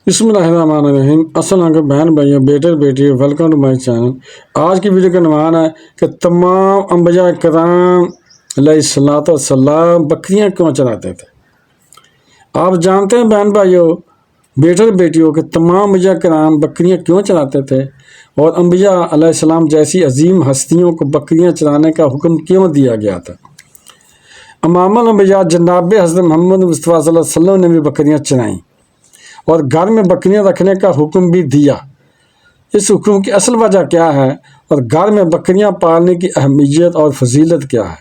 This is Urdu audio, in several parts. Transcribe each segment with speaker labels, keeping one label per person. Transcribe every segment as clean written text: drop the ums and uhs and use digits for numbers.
Speaker 1: بسم اللہ الرحمن الرحیم۔ السلام علیکم بہن بھائیوں، بیٹے بیٹیوں، ویلکم ٹو مائی چینل۔ آج کی ویڈیو کا عنوان ہے کہ تمام انبیاء کرام علیہ الصلوۃ والسلام بکریاں کیوں چراتے تھے۔ آپ جانتے ہیں بہن بھائیوں، بیٹے بیٹیوں کہ تمام انبیاء کرام بکریاں کیوں چراتے تھے، اور انبیاء علیہ السلام جیسی عظیم ہستیوں کو بکریاں چرانے کا حکم کیوں دیا گیا تھا۔ امام الانبیاء جناب حضرت محمد مصطفیٰ صلی اللہ علیہ وسلم نے بھی بکریاں چرائیں اور گھر میں بکریاں رکھنے کا حکم بھی دیا۔ اس حکم کی اصل وجہ کیا ہے اور گھر میں بکریاں پالنے کی اہمیت اور فضیلت کیا ہے،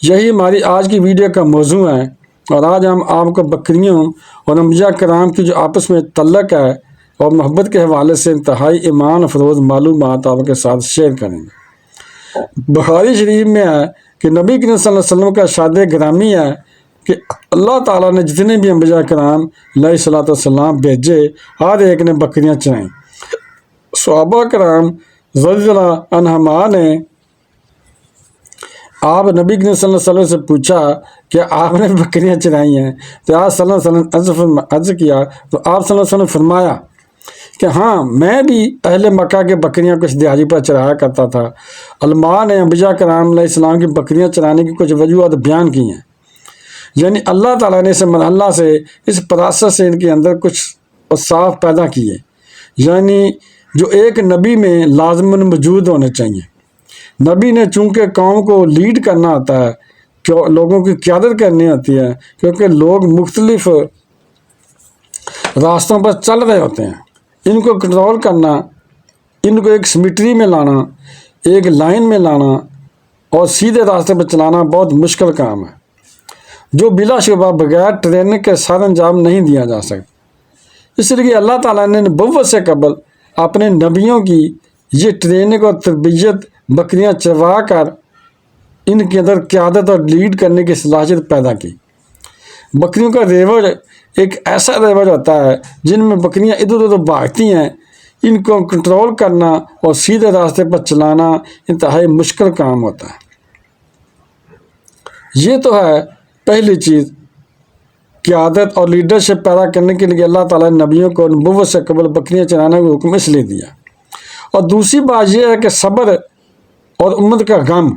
Speaker 1: یہی ہماری آج کی ویڈیو کا موضوع ہے۔ اور آج ہم آپ کو بکریوں اور انبیاء کرام کی جو آپس میں تعلق ہے اور محبت کے حوالے سے انتہائی ایمان افروز معلومات آپ کے ساتھ شیئر کریں گے۔ بخاری شریف میں ہے کہ نبی کریم صلی اللہ علیہ وسلم کا ارشاد گرامی ہے کہ اللہ تعالیٰ نے جتنے بھی انبیاء کرام علیہ الصلوۃ والسلام بھیجے، ہر ایک نے بکریاں چرائیں۔ صحابہ کرام رضی اللہ عنہم نے آپ نبی کریم صلی اللہ علیہ وسلم سے پوچھا کہ آپ نے بکریاں چرائی ہیں، تو آپ صلی اللہ علیہ وسلم عرض کیا تو آپ صلی اللہ علیہ وسلم فرمایا کہ ہاں، میں بھی اہل مکہ کے بکریاں کچھ دیہاتی پر چرایا کرتا تھا۔ علماء نے انبیاء کرام علیہ السلام کی بکریاں چرانے کی کچھ وجوہات بیان کی ہیں، یعنی اللہ تعالیٰ نے اس مرحلہ سے، اس پروسیس سے ان کے اندر کچھ اوصاف پیدا کیے، یعنی جو ایک نبی میں لازماً موجود ہونے چاہیے۔ نبی نے چونکہ قوم کو لیڈ کرنا ہوتا ہے، لوگوں کی قیادت کرنی ہوتی ہے، کیونکہ لوگ مختلف راستوں پر چل رہے ہوتے ہیں، ان کو کنٹرول کرنا، ان کو ایک سمیٹری میں لانا، ایک لائن میں لانا اور سیدھے راستے پر چلانا بہت مشکل کام ہے، جو بلا شبہ بغیر ٹریننگ کے سر انجام نہیں دیا جا سکتا۔ اس لیے اللہ تعالیٰ نے نبوت سے قبل اپنے نبیوں کی یہ ٹریننگ اور تربیت بکریاں چروا کر ان کے اندر قیادت اور لیڈ کرنے کی صلاحیت پیدا کی۔ بکریوں کا ریوڑ ایک ایسا ریوڑ ہوتا ہے جن میں بکریاں ادھر ادھر بھاگتی ہیں، ان کو کنٹرول کرنا اور سیدھے راستے پر چلانا انتہائی مشکل کام ہوتا ہے۔ یہ تو ہے پہلی چیز، قیادت اور لیڈرشپ پیدا کرنے کے لیے اللہ تعالیٰ نے نبیوں کو نبوت سے قبل بکریاں چرانے کا حکم اس لیے دیا۔ اور دوسری بات یہ ہے کہ صبر اور امت کا غم۔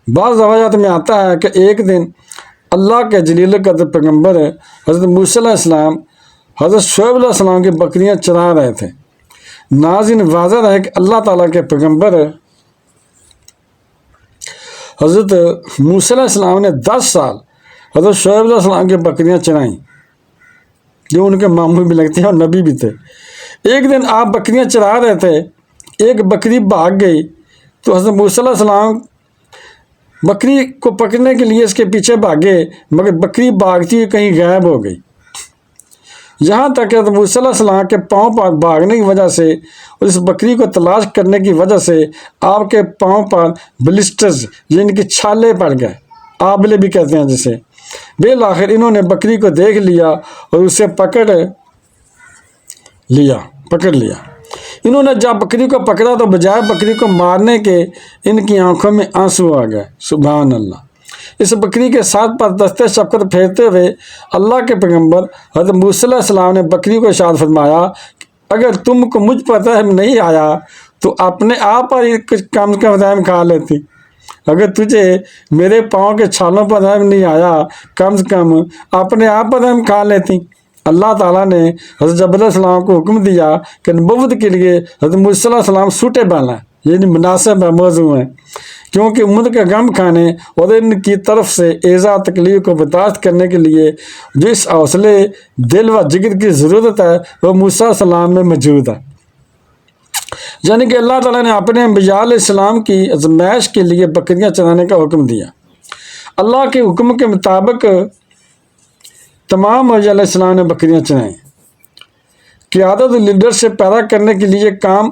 Speaker 1: بعض روایات میں آتا ہے کہ ایک دن اللہ کے جلیل القدر پیغمبر حضرت موسیٰ علیہ السلام حضرت شعیب علیہ السلام کی بکریاں چرا رہے تھے۔ ناظرین، واضح ہے کہ اللہ تعالیٰ کے پیغمبر حضرت موسیٰ علیہ السلام نے 10 سال حضرت شعیب علیہ السلام کی بکریاں چرائیں، جو ان کے ماموں بھی لگتے ہیں اور نبی بھی تھے۔ ایک دن آپ بکریاں چرا رہے تھے، ایک بکری بھاگ گئی تو حضرت موسیٰ علیہ السلام بکری کو پکڑنے کے لیے اس کے پیچھے بھاگے، مگر بکری بھاگتی ہوئی کہیں غائب ہو گئی۔ یہاں تک کہ حضرت موسیٰ علیہ السلام کے پاؤں پر بھاگنے کی وجہ سے اور اس بکری کو تلاش کرنے کی وجہ سے آپ کے پاؤں پر بلسٹرز یعنی کہ چھالے پڑ گئے، آبلے بھی کہتے ہیں جسے۔ بالآخر انہوں نے بکری کو دیکھ لیا اور اسے پکڑ لیا۔ انہوں نے جب بکری کو پکڑا تو بجائے بکری کو مارنے کے ان کی آنکھوں میں آنسو آ گئے۔ سبحان اللہ۔ اس بکری کے ساتھ پر دستے شفقت پھیرتے ہوئے اللہ کے پیغمبر حضرت موسیٰ علیہ السلام نے بکری کو ارشاد فرمایا اگر تم کو مجھ پر رحم نہیں آیا تو اپنے آپ پر کچھ کم سے کم رحم کھا لیتی۔ اگر تجھے میرے پاؤں کے چھالوں پر رحم نہیں آیا، کم سے کم اپنے آپ پر رحم کھا لیتی۔ اللہ تعالیٰ نے حضرت جبرائیل علیہ السلام کو حکم دیا کہ نبوت کے لیے حضرت موسیٰ علیہ السلام سوٹیبل ہیں، یعنی مناسب ہے، موضوع ہیں، کیونکہ امت کا غم کھانے اور ان کی طرف سے ایذا تکلیف کو برداشت کرنے کے لیے جس حوصلے دل و جگر کی ضرورت ہے وہ موسیٰ علیہ السلام میں موجود ہے۔ یعنی کہ اللہ تعالیٰ نے اپنے انبیاء علیہ السلام کی آزمائش کے لیے بکریاں چرانے کا حکم دیا۔ اللہ کے حکم کے مطابق تمام انبیاء علیہ السلام نے بکریاں چرائیں۔ قیادت اور لیڈرشپ پیدا کرنے کے لیے کام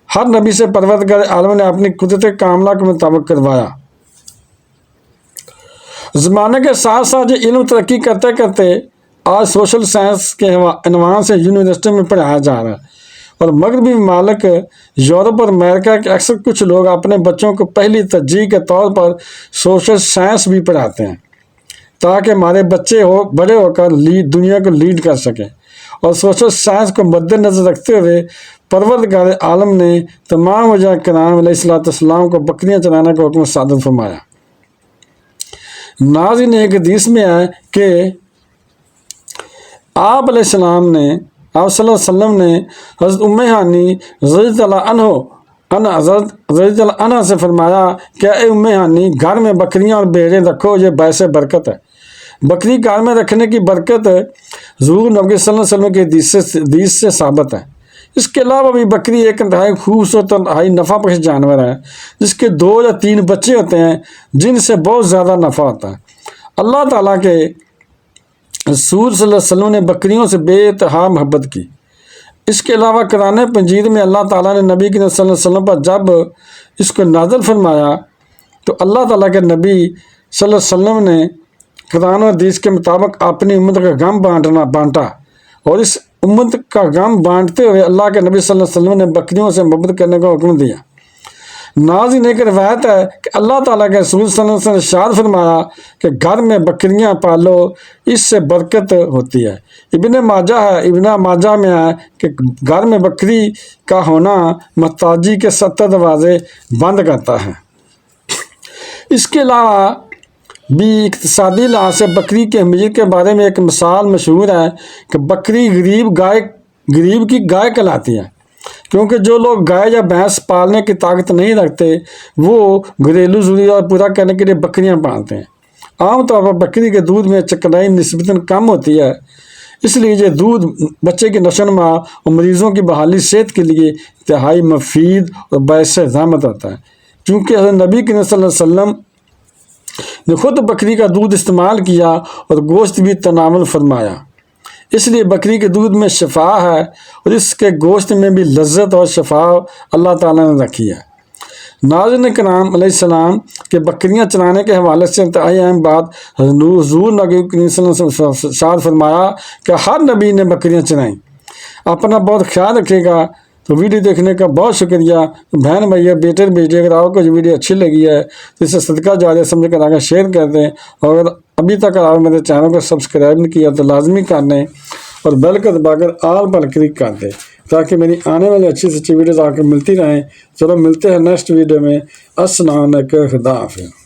Speaker 1: ہر نبی سے پروردگار عالم نے اپنی قدرت کاملہ کے مطابق کروایا۔ زمانے کے ساتھ ساتھ یہ علم ترقی کرتے کرتے آج سوشل سائنس کے عنوان سے یونیورسٹی میں پڑھایا جا رہا ہے، اور مغربی ممالک یورپ اور امریکہ کے اکثر کچھ لوگ اپنے بچوں کو پہلی ترجیح کے طور پر سوشل سائنس بھی پڑھاتے ہیں تاکہ ہمارے بچے بڑے ہو کر دنیا کو لیڈ کر سکیں۔ اور سوشل سائنس کو مد نظر رکھتے ہوئے پروردگار عالم نے تمام اولیاء کرام علیہ السلام کو بکریاں چرانے کا حکم صادر فرمایا۔ ناظرین، ایک حدیث میں ہے کہ آپ علیہ السلام نے آپ صلی اللہ علیہ وسلم نے حضرت ام ہانی رضی اللہ عنہ سے فرمایا کہ اے ام ہانی، گھر میں بکریاں اور بھیڑیں رکھو، یہ باعث برکت ہے۔ بکری گھر میں رکھنے کی برکت حضور نبی صلی اللہ علیہ وسلم کے حدیث سے ثابت ہے۔ اس کے علاوہ بھی بکری ایک انتہائی خوبصورت اور انتہائی نفع بخش جانور ہے، جس کے 2 یا 3 بچے ہوتے ہیں، جن سے بہت زیادہ نفع ہوتا ہے۔ اللہ تعالیٰ کے رسول صلی اللہ علیہ وسلم نے بکریوں سے بے انتہا محبت کی۔ اس کے علاوہ قرآن مجید میں اللہ تعالیٰ نے نبی کریم صلی اللہ علیہ وسلم پر جب اس کو نازل فرمایا تو اللہ تعالیٰ کے نبی صلی اللہ علیہ وسلم نے قرآن و حدیث کے مطابق اپنی امت کا غم بانٹا، اور اس امت کا غم بانٹتے ہوئے اللہ کے نبی صلی اللہ علیہ وسلم نے بکریوں سے محبت کرنے کا حکم دیا۔ ناظرین، ایک روایت ہے کہ اللہ تعالیٰ کے رسول صلی اللہ علیہ وسلم نے ارشاد فرمایا کہ گھر میں بکریاں پالو، اس سے برکت ہوتی ہے۔ ابن ماجہ میں ہے کہ گھر میں بکری کا ہونا محتاجی کے 70 دروازے بند کرتا ہے۔ اس کے علاوہ بھی اقتصادی لحاظ سے بکری کی اہمیت کے بارے میں ایک مثال مشہور ہے کہ بکری غریب کی گائے کہلاتی ہے، کیونکہ جو لوگ گائے یا بھینس پالنے کی طاقت نہیں رکھتے وہ گھریلو ضروریات پورا کرنے کے لیے بکریاں پالتے ہیں۔ عام طور پر بکری کے دودھ میں چکنائی نسبتاً کم ہوتی ہے، اس لیے یہ دودھ بچے کی نشو و نما اور مریضوں کی بحالی صحت کے لیے انتہائی مفید اور باعث رحمت ہوتا ہے۔ چونکہ حضرت نبی کریم صلی اللہ علیہ وسلم نے خود بکری کا دودھ استعمال کیا اور گوشت بھی تناول فرمایا، اس لیے بکری کے دودھ میں شفا ہے اور اس کے گوشت میں بھی لذت اور شفا اللہ تعالیٰ نے رکھی ہے۔ ناظرین کرام، علیہ السلام کے بکریاں چرانے کے حوالے سے انتہائی اہم بات حضور نبی کریم صلی اللہ علیہ وسلم نے ارشاد فرمایا کہ ہر نبی نے بکریاں چرائیں۔ اپنا بہت خیال رکھے گا۔ تو ویڈیو دیکھنے کا بہت شکریہ۔ بہن بھائی بیٹے بیٹے، اگر آپ کو جو ویڈیو اچھی لگی ہے تو اسے صدقہ جاریہ سمجھ کر آگے شیئر کر دیں، اور اگر ابھی تک آپ میرے چینل کو سبسکرائب نہیں کیا تو لازمی کر لیں اور بیل کو دبا کر آل پر کلک کر دیں تاکہ میری آنے والی اچھی سے اچھی ویڈیوز آپ کو ملتی رہیں۔ چلو ملتے ہیں نیکسٹ ویڈیو میں۔ السلام علیکم، خدا حافظ۔